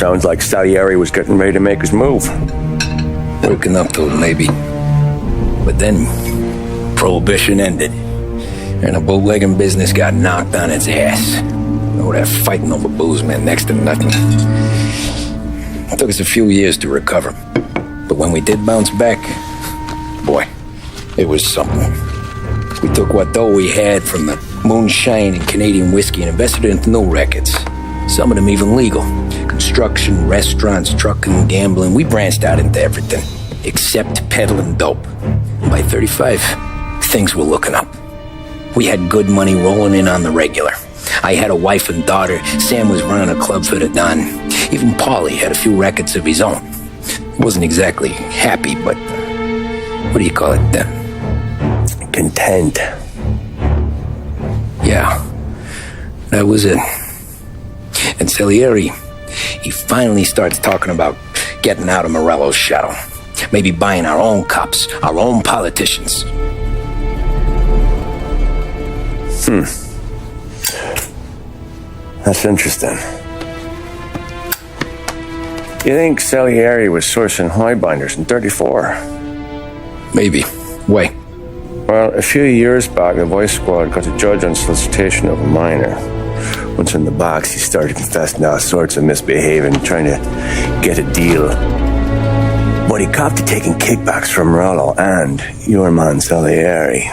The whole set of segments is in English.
Sounds like Salieri was getting ready to make his move. Working up to it, maybe. But then, Prohibition ended, and the bootlegging business got knocked on its ass. Oh, that fighting over booze meant next to nothing. It took us a few years to recover. But when we did bounce back, boy, it was something. We took what dough we had from the moonshine and Canadian whiskey and invested it into new rackets. Some of them even legal. Construction, restaurants, trucking, gambling. We branched out into everything, except peddling dope. And by 35, things were looking up. We had good money rolling in on the regular. I had a wife and daughter. Sam was running a club for the Don. Even Paulie had a few records of his own. He wasn't exactly happy, but what do you call it then? Content. Yeah, that was it. And Salieri, he finally starts talking about getting out of Morello's shadow. Maybe buying our own cops, our own politicians. That's interesting. You think Salieri was sourcing highbinders in 34? Maybe. Wait. Well, a few years back, the Vice Squad got a judge on solicitation of a minor. Once in the box, he started confessing all sorts of misbehaving, trying to get a deal. But he copped to taking kickbacks from Morello and your man Salieri.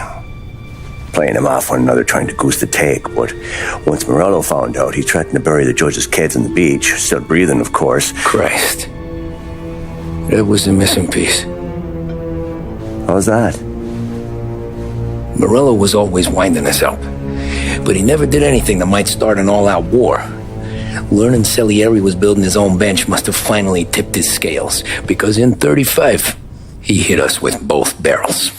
Playing them off one another, trying to goose the take. But once Morello found out, he threatened to bury the judge's kids on the beach. Still breathing, of course. Christ. That was the missing piece. How's that? Morello was always winding us up. But he never did anything that might start an all-out war. Learning Salieri was building his own bench must have finally tipped his scales, because in 35, he hit us with both barrels.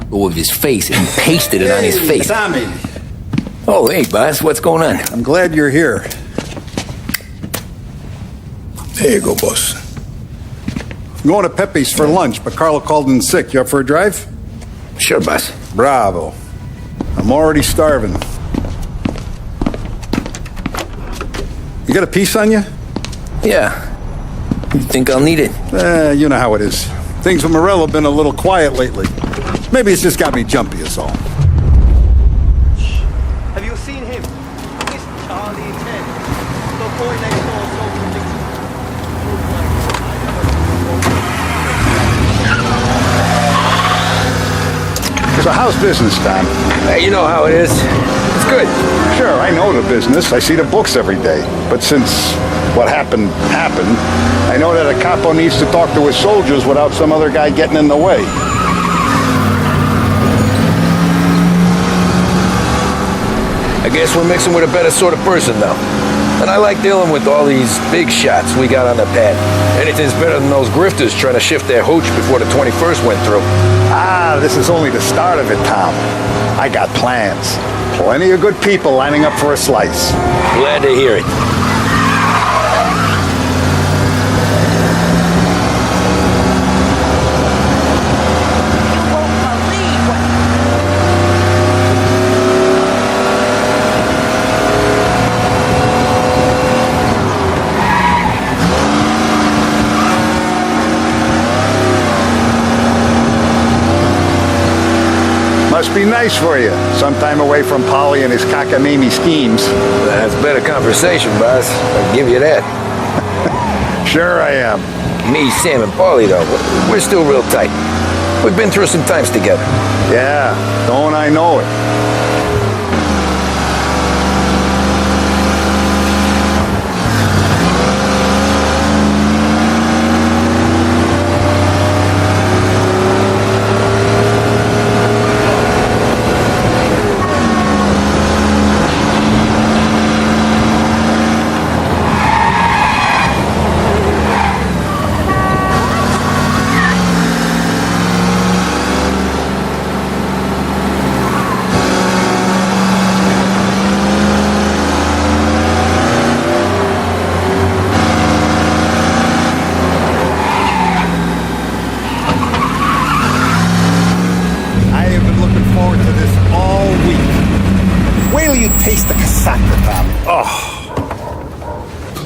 With his face, and pasted it on his face. Tommy. Oh, hey, boss, what's going on? I'm glad you're here. There you go, boss. I'm going to Pepe's for lunch, but Carlo called in sick. You up for a drive? Sure, boss. Bravo. I'm already starving. You got a piece on you? Yeah. You think I'll need it? You know how it is. Things with Morello have been a little quiet lately. Maybe it's just got me jumpy, is all. Have you seen him? It's Charlie 10. The boy next door sold So how's business, Tom? You know how it is. It's good. Sure, I know the business. I see the books every day. But since what happened, I know that a capo needs to talk to his soldiers without some other guy getting in the way. I guess we're mixing with a better sort of person now. And I like dealing with all these big shots we got on the pad. Anything's better than those grifters trying to shift their hooch before the 21st went through. This is only the start of it, Tom. I got plans. Plenty of good people lining up for a slice. Glad to hear it. Must be nice for you. Sometime away from Polly and his cockamamie schemes. That's better conversation, boss. I'll give you that. Sure I am. Me, Sam, and Paulie, though, we're still real tight. We've been through some times together. Yeah, don't I know it.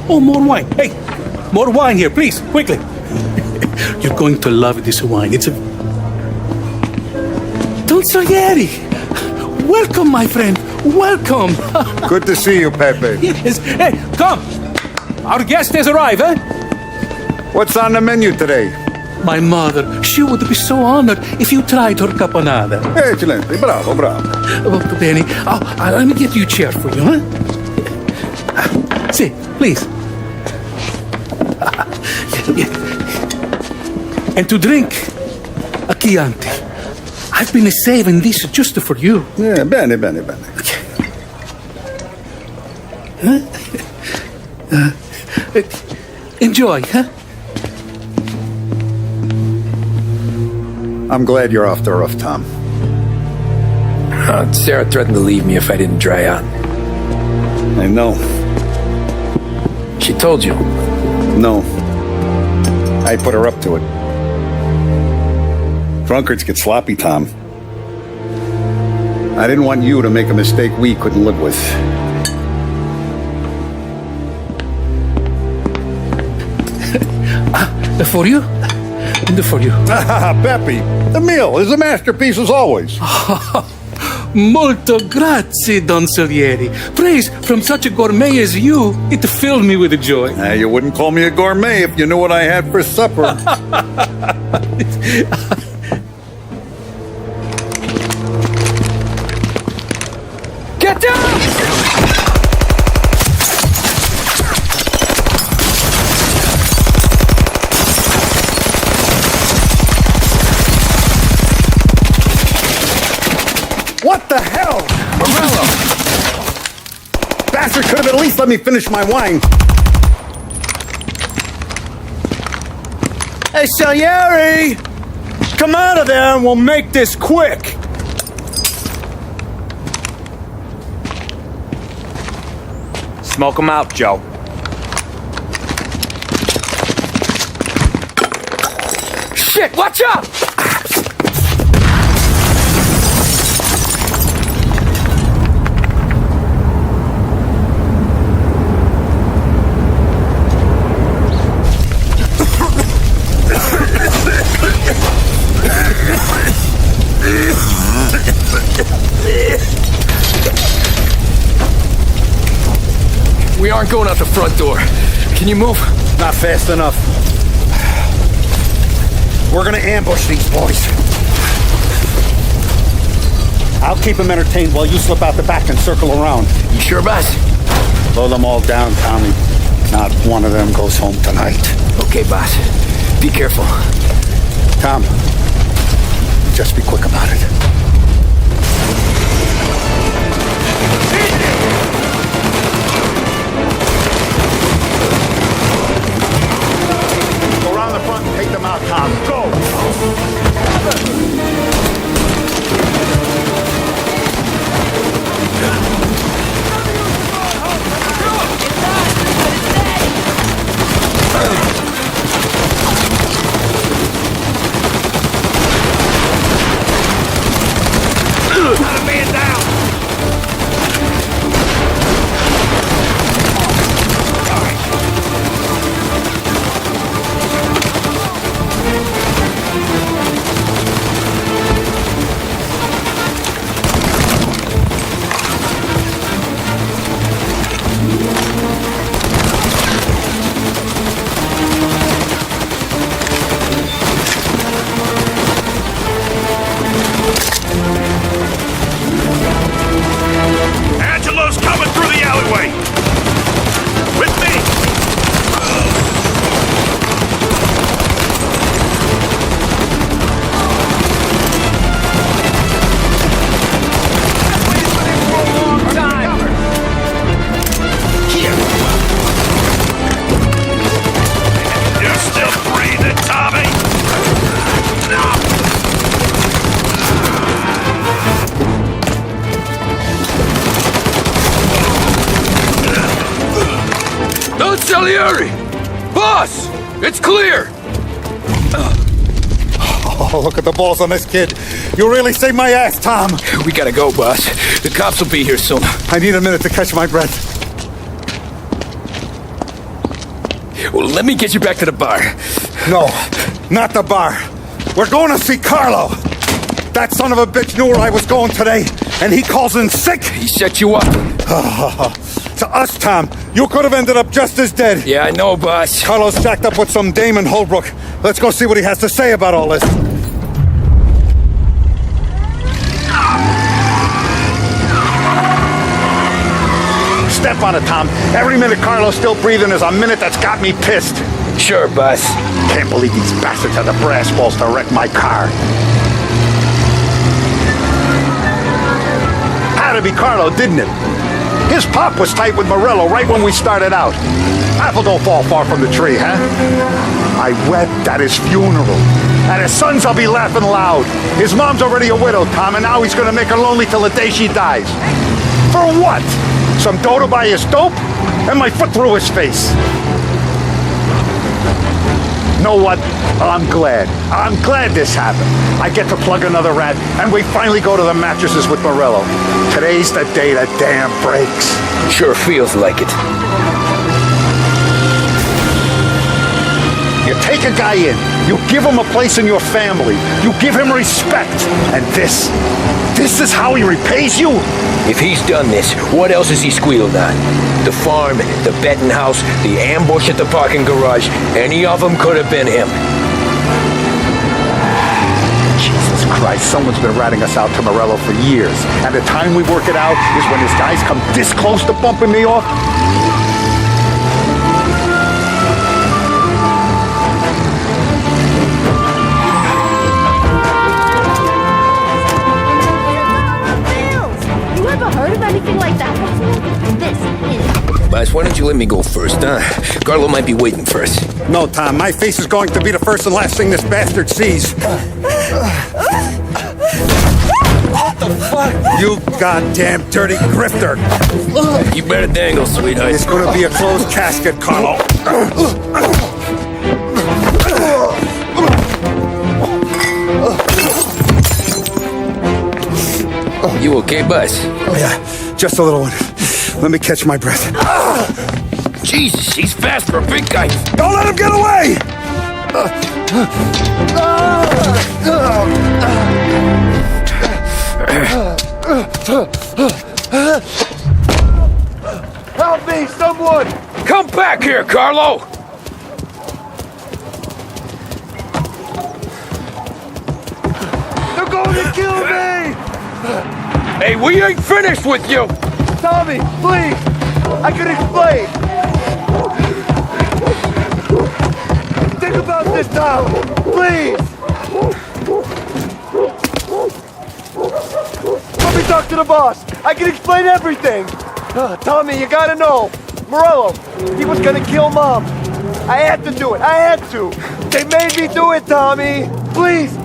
Oh, more wine. Hey, more wine here, please, quickly. You're going to love this wine. It's a... Don Salieri! Welcome, my friend. Welcome. Good to see you, Pepe. Yes. Hey, come. Our guest has arrived, eh? What's on the menu today? My mother, she would be so honored if you tried her caponata. Excellent. Bravo, bravo. Molto bene. Oh, let me get you a chair for you, huh? See, please. And to drink, a Chianti. I've been saving this just for you. Yeah, bene, bene, bene. Enjoy, huh? I'm glad you're off the roof, Tom. Sarah threatened to leave me if I didn't dry out. I know. She told you. No. I put her up to it. Drunkards get sloppy, Tom. I didn't want you to make a mistake we couldn't live with. For you? And for you. Pepe, the meal is a masterpiece as always. Molto grazie, Don Salieri. Praise from such a gourmet as you, it filled me with joy. You wouldn't call me a gourmet if you knew what I had for supper. Get down! What the hell? Morello! Bastard could have at least let me finish my wine. Hey, Salieri! Come out of there and we'll make this quick! Smoke 'em out, Joe. Shit, watch out! We aren't going out the front door. Can you move? Not fast enough. We're gonna ambush these boys. I'll keep them entertained while you slip out the back and circle around. You sure, boss? Blow them all down, Tommy. Not one of them goes home tonight. Okay, boss. Be careful. Tom, just be quick about it. Go around the front and take them out, Tom. Go! Angelo's coming through the alleyway! With me! You're still breathing, Tommy? Don Salieri! Boss! It's clear! Oh, look at the balls on this kid. You really saved my ass, Tom. We gotta go, boss. The cops will be here soon. I need a minute to catch my breath. Well, let me get you back to the bar. No, not the bar. We're going to see Carlo. That son of a bitch knew where I was going today, and he calls in sick. He set you up. To us, Tom, you could have ended up just as dead. Yeah, I know, boss. Carlo's jacked up with some dame in Holbrook. Let's go see what he has to say about all this. Step on it, Tom. Every minute Carlo's still breathing is a minute that's got me pissed. Sure, boss. Can't believe these bastards had the brass balls to wreck my car. Had to be Carlo, didn't it? His pop was tight with Morello right when we started out. Apple don't fall far from the tree, huh? I wept at his funeral. At his son's, I'll be laughing loud. His mom's already a widow, Tom, and now he's gonna make her lonely till the day she dies. For what? Some dough to buy his dope? And my foot through his face. Know what? I'm glad. I'm glad this happened. I get to plug another rat, and we finally go to the mattresses with Morello. Today's the day the dam breaks. Sure feels like it. You take a guy in, you give him a place in your family, you give him respect, and this is how he repays you? If he's done this, what else has he squealed on? The farm, the betting house, the ambush at the parking garage, any of them could have been him. Jesus Christ, someone's been ratting us out to Morello for years, and the time we work it out is when his guys come this close to bumping me off? You ever heard of anything like that before? This is... Boss, why don't you let me go first, huh? Carlo might be waiting for us. No, Tom, my face is going to be the first and last thing this bastard sees. What the fuck? You goddamn dirty grifter. You better dangle, sweetheart. It's gonna be a closed casket, Carlo. You okay, boss? Yeah, just a little one. Let me catch my breath. Jesus, he's fast for a big guy. Don't let him get away! Help me, someone! Come back here, Carlo! They're going to kill me! Hey, we ain't finished with you! Tommy, please! I can explain! Think about this, Tom! Please! Let me talk to the boss! I can explain everything! Tommy, you gotta know! Morello, he was gonna kill Mom! I had to do it! I had to! They made me do it, Tommy! Please!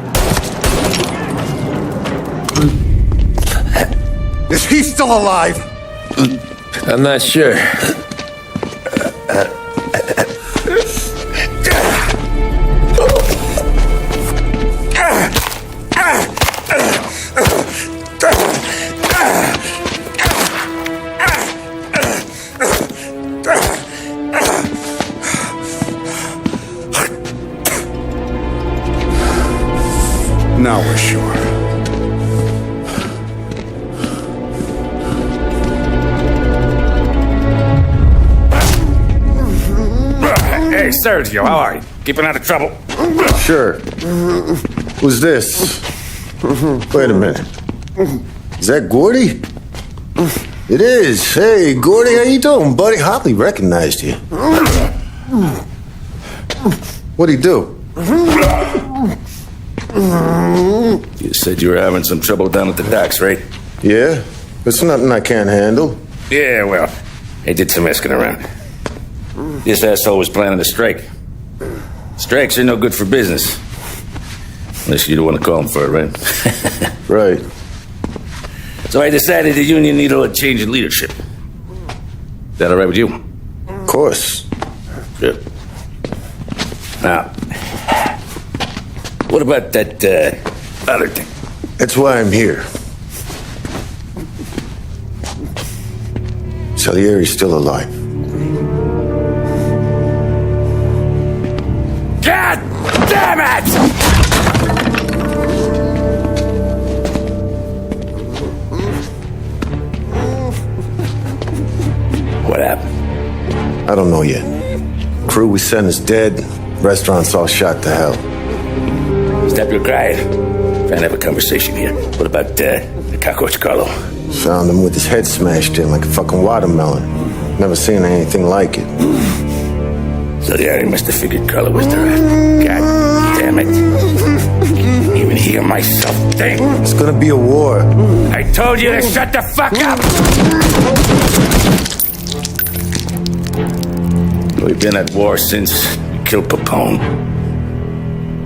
Is he still alive? I'm not sure. Now we're sure. Hey, Sergio, how are you? Keeping out of trouble? Sure. Who's this? Wait a minute. Is that Gordy? It is. Hey, Gordy, how you doing, buddy? Hardly recognized you. What'd he do? You said you were having some trouble down at the docks, right? Yeah, it's nothing I can't handle. Yeah, well, they did some asking around. This asshole was planning a strike. Strikes are no good for business. Unless you don't want to call him for it, right? Right. So I decided the union needed a change in leadership. Is that all right with you? Of course. Good. Now, what about that other thing? That's why I'm here. Salieri's still alive. don't know yet. Crew we sent is dead. Restaurant's all shot to hell. Stop your crying. Trying to have a conversation here. What about the cockroach Carlo? Found him with his head smashed in like a fucking watermelon. Never seen anything like it. So the Ari must have figured Carlo was the rat. God damn it. Can't even hear myself think. It's gonna be a war. I told you to shut the fuck up! We've been at war since we killed Papone.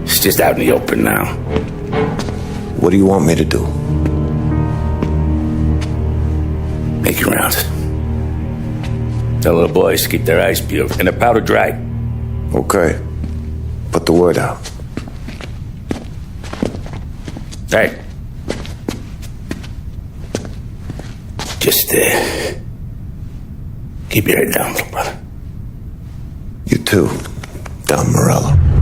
It's just out in the open now. What do you want me to do? Make your rounds. Tell the boys to keep their eyes peeled and their powder dry. Okay. Put the word out. Hey. Just, keep your head down, little brother. You too, Don Morello.